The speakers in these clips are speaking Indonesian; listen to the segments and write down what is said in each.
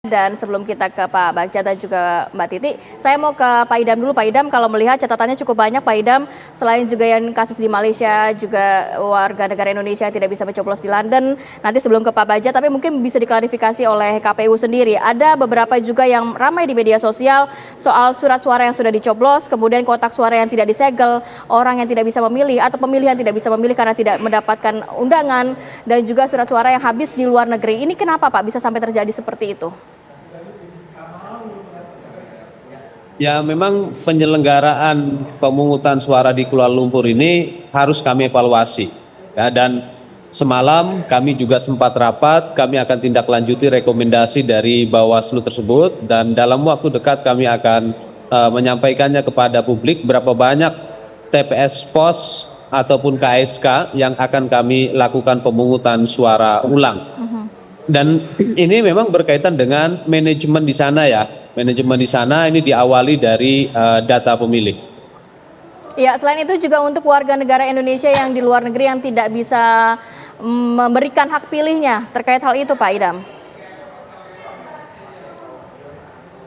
Dan sebelum kita ke Pak Bagja dan juga Mbak Titi, saya mau ke Pak Idam dulu. Pak Idam, kalau melihat catatannya cukup banyak, Pak Idam, selain juga yang kasus di Malaysia, juga warga negara Indonesia yang tidak bisa mencoblos di London. Nanti sebelum ke Pak Bagja, tapi mungkin bisa diklarifikasi oleh KPU sendiri. Ada beberapa juga yang ramai di media sosial soal surat suara yang sudah dicoblos, kemudian kotak suara yang tidak disegel, orang yang tidak bisa memilih, atau pemilihan tidak bisa memilih karena tidak mendapatkan undangan, dan juga surat suara yang habis di luar negeri. Ini kenapa Pak bisa sampai terjadi seperti itu? Ya, memang penyelenggaraan pemungutan suara di Kuala Lumpur ini harus kami evaluasi. Ya, dan semalam kami juga sempat rapat, kami akan tindak lanjuti rekomendasi dari Bawaslu tersebut, dan dalam waktu dekat kami akan menyampaikannya kepada publik berapa banyak TPS pos ataupun KSK yang akan kami lakukan pemungutan suara ulang. Dan ini memang berkaitan dengan manajemen di sana ya. Manajemen di sana ini diawali dari data pemilih. Ya, selain itu juga untuk warga negara Indonesia yang di luar negeri yang tidak bisa memberikan hak pilihnya, terkait hal itu Pak Idam.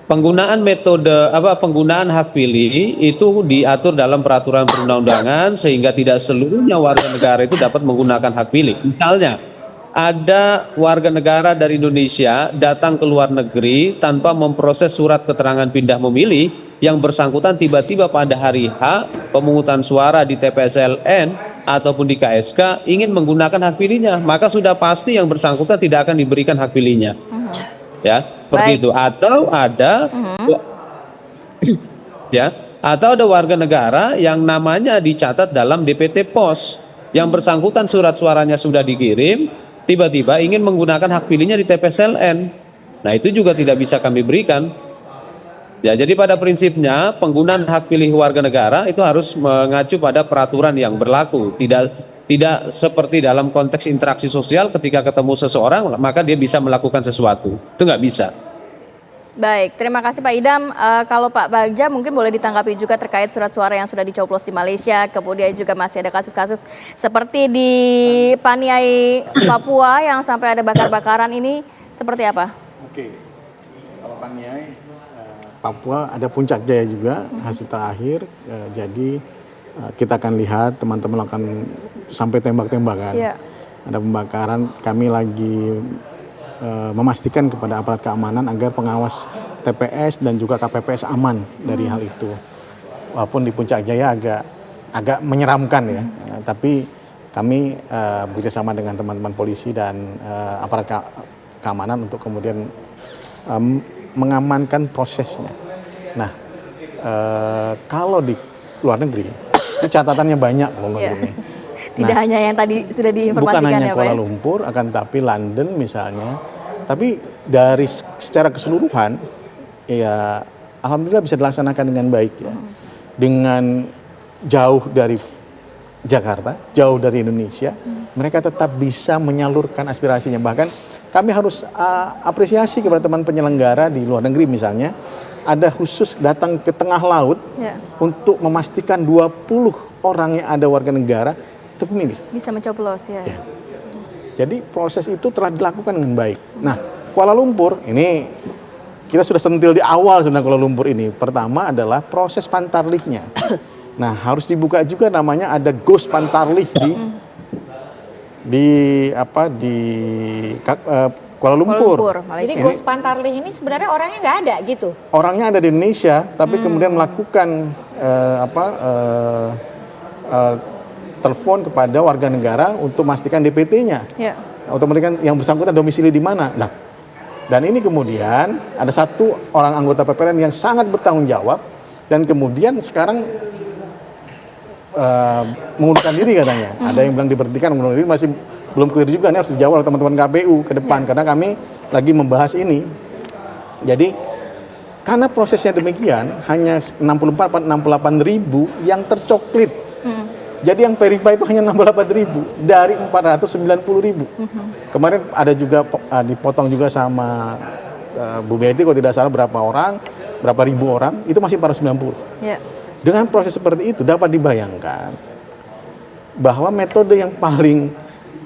Penggunaan penggunaan hak pilih itu diatur dalam peraturan perundang-undangan sehingga tidak seluruhnya warga negara itu dapat menggunakan hak pilih. Misalnya, ada warga negara dari Indonesia datang ke luar negeri tanpa memproses surat keterangan pindah memilih, yang bersangkutan tiba-tiba pada hari H pemungutan suara di TPSLN ataupun di KSK ingin menggunakan hak pilihnya, maka sudah pasti yang bersangkutan tidak akan diberikan hak pilihnya. Ya, seperti itu. Atau ada ya, atau ada warga negara yang namanya dicatat dalam DPT pos, yang bersangkutan surat suaranya sudah dikirim, tiba-tiba ingin menggunakan hak pilihnya di TPSLN. Nah, itu juga tidak bisa kami berikan. Ya, jadi pada prinsipnya penggunaan hak pilih warga negara itu harus mengacu pada peraturan yang berlaku. Tidak seperti dalam konteks interaksi sosial ketika ketemu seseorang maka dia bisa melakukan sesuatu. Itu nggak bisa. Baik, terima kasih Pak Idam. Kalau Pak Bagja mungkin boleh ditanggapi juga terkait surat suara yang sudah dicoblos di Malaysia, kemudian juga masih ada kasus-kasus seperti di Paniai, Papua yang sampai ada bakar-bakaran ini, seperti apa? Oke, kalau Paniai, Papua ada Puncak Jaya juga hasil terakhir, jadi kita akan lihat teman-teman akan sampai tembak-tembakan. Yeah. Ada pembakaran, kami lagi memastikan kepada aparat keamanan agar pengawas TPS dan juga KPPS aman dari hal itu. Walaupun di Puncak Jaya agak menyeramkan ya, tapi kami bekerjasama dengan teman-teman polisi dan aparat keamanan untuk kemudian mengamankan prosesnya. Nah, kalau di luar negeri itu catatannya banyak loh negeri. Tidak hanya yang tadi sudah diinformasikan bukan hanya ya Pak Kuala Lumpur, akan tapi London misalnya. Tapi dari secara keseluruhan, ya alhamdulillah bisa dilaksanakan dengan baik ya. Dengan jauh dari Jakarta, jauh dari Indonesia, mereka tetap bisa menyalurkan aspirasinya. Bahkan kami harus apresiasi kepada teman penyelenggara di luar negeri misalnya, ada khusus datang ke tengah laut untuk memastikan 20 orang yang ada warga negara itu pemilih. Bisa mencoblos ya. Jadi proses itu telah dilakukan dengan baik. Nah, Kuala Lumpur ini kita sudah sentil di awal sebenarnya Kuala Lumpur ini. Pertama adalah proses pantarlihnya. Nah, harus dibuka juga namanya ada Ghost Pantarlih di Kuala Lumpur. Jadi Ghost Pantarlih ini sebenarnya orangnya nggak ada gitu? Orangnya ada di Indonesia, tapi kemudian melakukan telepon kepada warga negara untuk memastikan DPT-nya, untuk memastikan yang bersangkutan domisili di mana. Nah, dan ini kemudian ada satu orang anggota PPRN yang sangat bertanggung jawab dan kemudian sekarang mengundurkan diri katanya. Ada yang bilang diberhentikan, mengundurkan diri, masih belum clear juga. Ini harus dijawab oleh teman-teman KPU ke depan karena kami lagi membahas ini. Jadi karena prosesnya demikian, hanya 64-68 ribu yang tercoklit. Jadi yang verify itu hanya 68.000 dari 490.000. Kemarin ada juga dipotong juga sama Bu Betty kalau tidak salah berapa ribu orang, itu masih 490. Dengan proses seperti itu dapat dibayangkan bahwa metode yang paling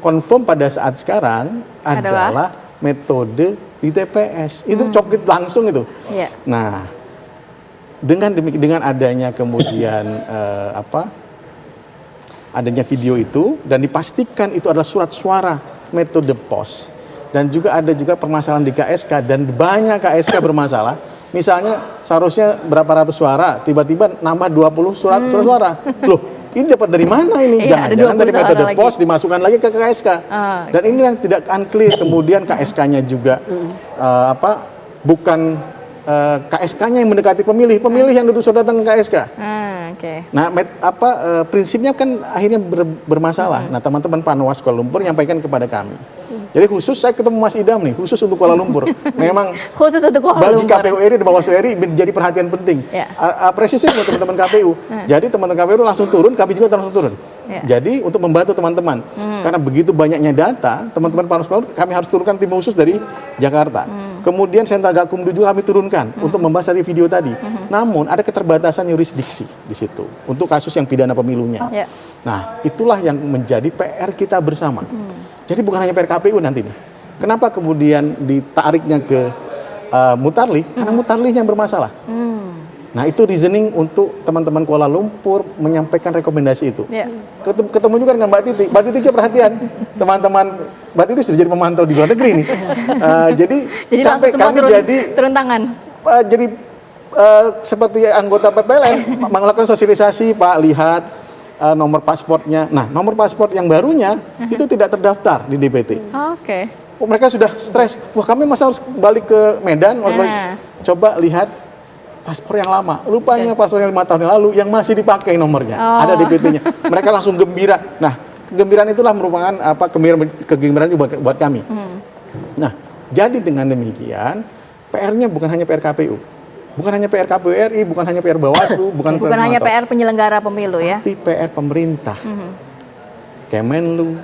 confirm pada saat sekarang adalah metode di TPS. Itu coklit langsung itu. Iya. Nah, dengan adanya kemudian adanya video itu dan dipastikan itu adalah surat suara metode POS, dan juga ada permasalahan di KSK dan banyak KSK bermasalah. Misalnya seharusnya berapa ratus suara, tiba-tiba nambah 20 surat suara. Loh, ini dapat dari mana ini? Iya, ada Jangan-jangan dari 20 metode suara POS dimasukkan lagi ke KSK. Dan ini yang tidak unclear. Kemudian KSK-nya juga bukan KSK-nya yang mendekati pemilih yang sudah datang ke KSK. Nah, prinsipnya kan akhirnya bermasalah. Nah, teman-teman Panwas Kuala Lumpur menyampaikan kepada kami. Jadi khusus saya ketemu Mas Idam nih, khusus untuk Kuala Lumpur. Memang khusus untuk Kuala bagi Lumpur. KPU RI dan Bawaslu RI menjadi perhatian penting. Apresiasi buat teman-teman KPU. Jadi teman-teman KPU langsung turun, kami juga langsung turun. Jadi untuk membantu teman-teman, karena begitu banyaknya data, teman-teman Panwas Kuala Lumpur, kami harus turunkan tim khusus dari Jakarta. Kemudian Sentral Gakumdu juga kami turunkan untuk membahas dari video tadi. Namun ada keterbatasan yurisdiksi di situ untuk kasus yang pidana pemilunya. Nah, itulah yang menjadi PR kita bersama. Jadi bukan hanya PR KPU nanti nih. Kenapa kemudian ditariknya ke Mutarlih? Karena Mutarlih yang bermasalah. Nah, itu reasoning untuk teman-teman Kuala Lumpur menyampaikan rekomendasi itu. Ketemu juga dengan Mbak Titi. Mbak Titi juga perhatian. Teman-teman Mbak Titi sudah jadi pemantau di luar negeri nih. Jadi sampai kami turun tangan. Jadi seperti anggota PPLN melakukan sosialisasi, Pak, lihat nomor pasportnya. Nah, nomor paspor yang barunya itu tidak terdaftar di DPT. Mereka sudah stres. Wah, kami masa harus balik ke Medan, harus balik. Coba lihat paspor yang lama. Rupanya paspor yang 5 tahun yang lalu yang masih dipakai nomornya. Ada DPT-nya. Mereka langsung gembira. Nah, kegembiraan itulah merupakan kegembiraan buat kami. Nah, jadi dengan demikian PR-nya bukan hanya PR KPU. Bukan hanya PR KPU RI, bukan hanya PR Bawaslu, bukan hanya PR penyelenggara pemilu ya. Tapi PR pemerintah. Kemenlu,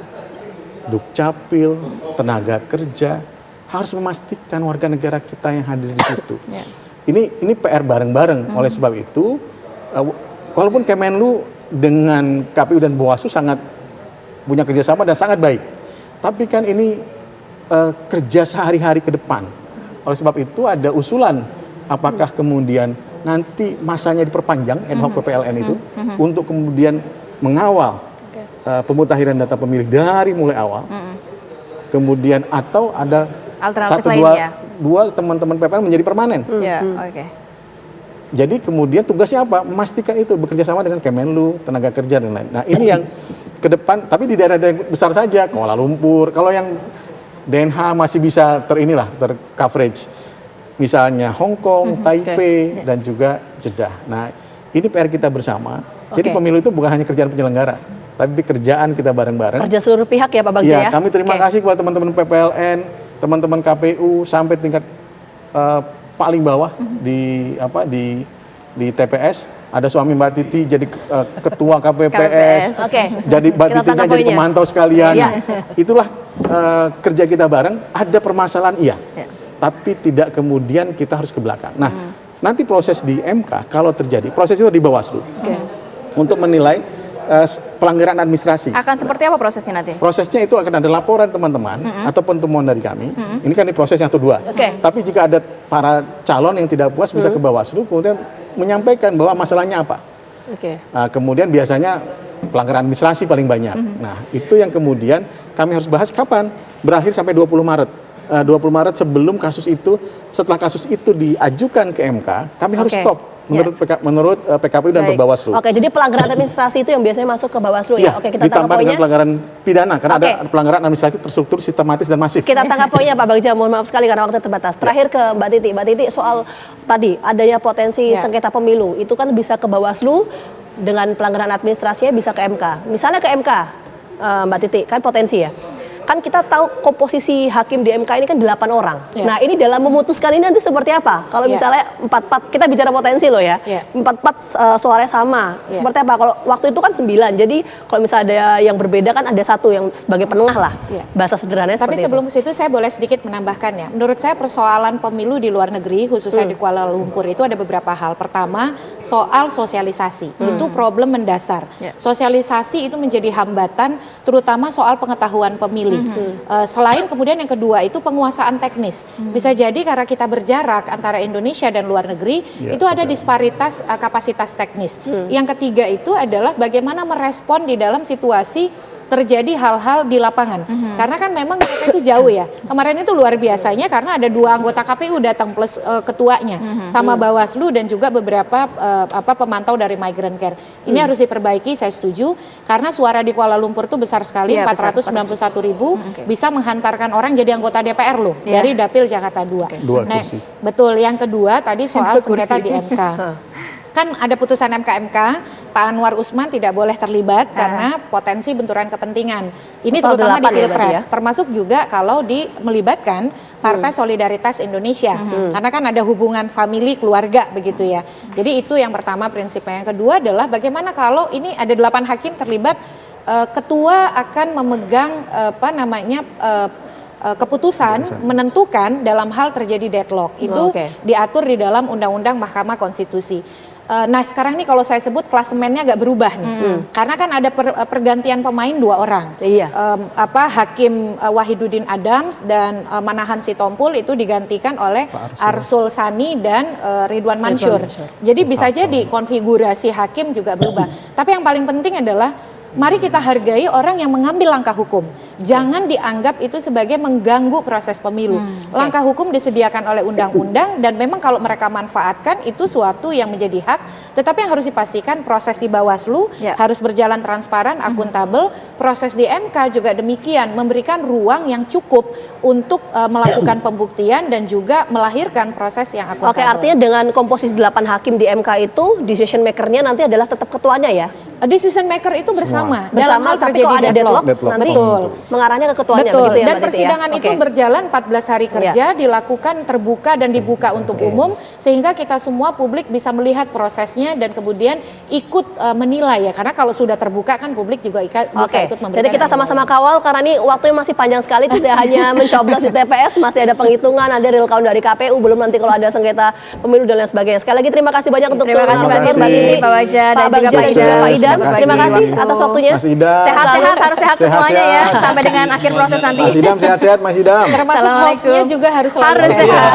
Dukcapil, tenaga kerja harus memastikan warga negara kita yang hadir di situ. Ini PR bareng-bareng. Oleh sebab itu, walaupun Kemenlu dengan KPU dan Bawaslu sangat punya kerjasama dan sangat baik, tapi kan ini kerja sehari-hari ke depan. Oleh sebab itu ada usulan. Apakah kemudian nanti masanya diperpanjang ad hoc PPLN itu untuk kemudian mengawal pemutahiran data pemilih dari mulai awal, kemudian atau ada dua teman-teman PPLN menjadi permanen. Jadi kemudian tugasnya apa? Memastikan itu bekerja sama dengan Kemenlu, tenaga kerja dan lain. Nah, ini yang ke depan, tapi di daerah-daerah besar saja, Kuala Lumpur. Kalau yang DNH masih bisa tercoverage. Misalnya Hong Kong, Taipei, dan juga Jeddah. Nah, ini PR kita bersama. Jadi pemilu itu bukan hanya kerjaan penyelenggara, tapi kerjaan kita bareng-bareng. Kerja seluruh pihak ya Pak Bagja ya? Kami terima kasih kepada teman-teman PPLN, teman-teman KPU, sampai tingkat paling bawah di TPS. Ada suami Mbak Titi jadi ketua KPPS. Jadi Mbak Titinya jadi pemantau sekalian. Itulah kerja kita bareng. Ada permasalahan tapi tidak kemudian kita harus ke belakang. Nah, nanti proses di MK kalau terjadi, proses itu di Bawaslu untuk menilai pelanggaran administrasi. Akan seperti apa prosesnya nanti? Prosesnya itu akan ada laporan teman-teman ataupun temuan dari kami. Ini kan di proses yang kedua. Tapi jika ada para calon yang tidak puas bisa ke Bawaslu kemudian menyampaikan bahwa masalahnya apa. Kemudian biasanya pelanggaran administrasi paling banyak. Nah, itu yang kemudian kami harus bahas kapan? Berakhir sampai 20 Maret. 20 Maret sebelum kasus itu, setelah kasus itu diajukan ke MK, kami harus stop menurut PKPU dan Bawaslu. Jadi pelanggaran administrasi itu yang biasanya masuk ke Bawaslu ya? Kita ditambah dengan pelanggaran pidana, karena ada pelanggaran administrasi terstruktur, sistematis, dan masif. Kita tangkap poinnya Pak Bagja, mohon maaf sekali karena waktu terbatas. Terakhir ke Mbak Titi. Mbak Titi, soal tadi adanya potensi sengketa pemilu, itu kan bisa ke Bawaslu, dengan pelanggaran administrasinya bisa ke MK. Misalnya ke MK, Mbak Titi, kan potensi ya? Kan kita tahu komposisi hakim di MK ini kan 8 orang. Nah, ini dalam memutuskan ini nanti seperti apa? Kalau misalnya 4-4, kita bicara potensi loh ya. 4-4 suaranya sama. Seperti apa? Kalau waktu itu kan 9. Jadi kalau misalnya ada yang berbeda kan ada satu yang sebagai penengah lah. Bahasa sederhananya Tapi seperti sebelum situ saya boleh sedikit menambahkan ya. Menurut saya persoalan pemilu di luar negeri, khususnya di Kuala Lumpur itu ada beberapa hal. Pertama, soal sosialisasi. Itu problem mendasar. Sosialisasi itu menjadi hambatan terutama soal pengetahuan pemilih. pemilih. Selain kemudian yang kedua itu penguasaan teknis. Bisa jadi karena kita berjarak antara Indonesia dan luar negeri, itu ada disparitas kapasitas teknis. Yang ketiga itu adalah bagaimana merespon di dalam situasi terjadi hal-hal di lapangan. Karena kan memang mereka itu jauh ya. Kemarin itu luar biasanya karena ada 2 anggota KPU datang plus ketuanya sama Bawaslu dan juga beberapa pemantau dari Migrant Care. Ini harus diperbaiki, saya setuju. Karena suara di Kuala Lumpur itu besar sekali, 491.000 bisa menghantarkan orang jadi anggota DPR loh dari Dapil Jakarta 2. Nah, kursi. betul. Yang kedua tadi soal sengketa di MK. Kan ada putusan MK, Pak Anwar Usman tidak boleh terlibat karena potensi benturan kepentingan. Ini terutama di Pilpres, termasuk juga kalau melibatkan Partai Solidaritas Indonesia. Karena kan ada hubungan famili keluarga begitu ya. Jadi itu yang pertama prinsipnya. Yang kedua adalah bagaimana kalau ini ada 8 hakim terlibat, ketua akan memegang keputusan menentukan dalam hal terjadi deadlock. Itu diatur di dalam Undang-Undang Mahkamah Konstitusi. Nah sekarang nih kalau saya sebut klasemennya agak berubah nih, karena kan ada pergantian pemain 2 orang, Hakim Wahidudin Adams dan Manahan Sitompul itu digantikan oleh Arsul Sani dan Ridwan Mansur. Jadi bisa jadi konfigurasi hakim juga berubah. Tapi yang paling penting adalah mari kita hargai orang yang mengambil langkah hukum. Jangan dianggap itu sebagai mengganggu proses pemilu. Langkah hukum disediakan oleh undang-undang dan memang kalau mereka manfaatkan itu suatu yang menjadi hak. Tetapi yang harus dipastikan proses di Bawaslu harus berjalan transparan, akuntabel. Proses di MK juga demikian, memberikan ruang yang cukup untuk melakukan pembuktian dan juga melahirkan proses yang akuntabel. Oke, artinya dengan komposisi 8 hakim di MK itu decision maker-nya nanti adalah tetap ketuanya ya? Decision maker itu bersama dalam hal tapi terjadi kalau ada deadlock nanti betul. mengarahnya ke ketuanya Betul. begitu ya, Dan Mbak Titi, persidangan itu berjalan 14 hari kerja, dilakukan terbuka dan dibuka untuk umum sehingga kita semua publik bisa melihat prosesnya dan kemudian ikut menilai ya, karena kalau sudah terbuka kan publik juga bisa ikut memberikan. Jadi kita sama-sama kawal karena ini waktunya masih panjang sekali, tidak hanya mencoblos di TPS, masih ada penghitungan, ada real count dari KPU, belum nanti kalau ada sengketa pemilu dan lain sebagainya. Sekali lagi terima kasih banyak untuk terima kasih seluruh banyak Mbak Titi, Pak Wajah dan juga Pak Idam. Terima kasih atas waktunya. Mas Idam. Sehat-sehat, harus sehat semuanya ya sampai dengan akhir proses nanti. Mas Idam sehat-sehat, Mas Idam. Termasuk hostnya juga harus selalu Harus sehat. sehat.